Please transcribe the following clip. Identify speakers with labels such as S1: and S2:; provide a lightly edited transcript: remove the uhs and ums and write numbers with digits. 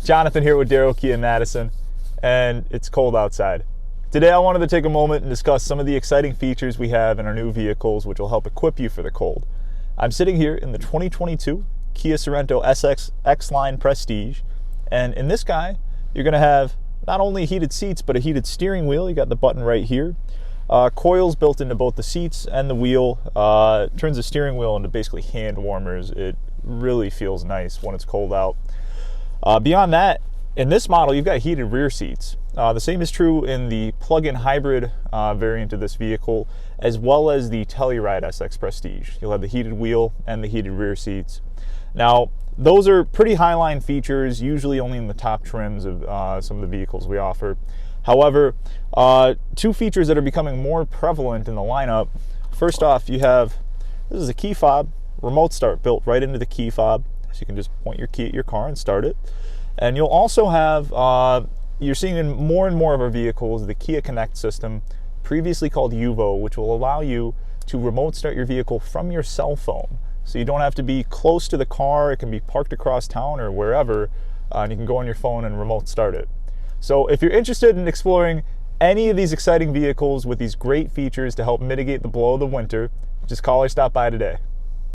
S1: Jonathan here with Darrow Kia Madison, and it's cold outside. Today I wanted to take a moment and discuss some of the exciting features we have in our new vehicles which will help equip you for the cold. I'm sitting here in the 2022 Kia Sorento SX X-Line Prestige, and in this guy you're going to have not only heated seats but a heated steering wheel. You got the button right here. Coils built into both the seats and the wheel. Turns the steering wheel into basically hand warmers. It really feels nice when it's cold out. Beyond that, in this model you've got heated rear seats. The same is true in the plug-in hybrid variant of this vehicle, as well as the Telluride SX Prestige. You'll have the heated wheel and the heated rear seats. Now, those are pretty high-line features, usually only in the top trims of some of the vehicles we offer. However, two features that are becoming more prevalent in the lineup. First off, you have, this is a key fob, remote start built right into the key fob. So you can just point your key at your car and start it. And you'll also have, you're seeing in more and more of our vehicles, the Kia Connect system, previously called UVO, which will allow you to remote start your vehicle from your cell phone. So you don't have to be close to the car. It can be parked across town or wherever, and you can go on your phone and remote start it. So if you're interested in exploring any of these exciting vehicles with these great features to help mitigate the blow of the winter, just call or stop by today.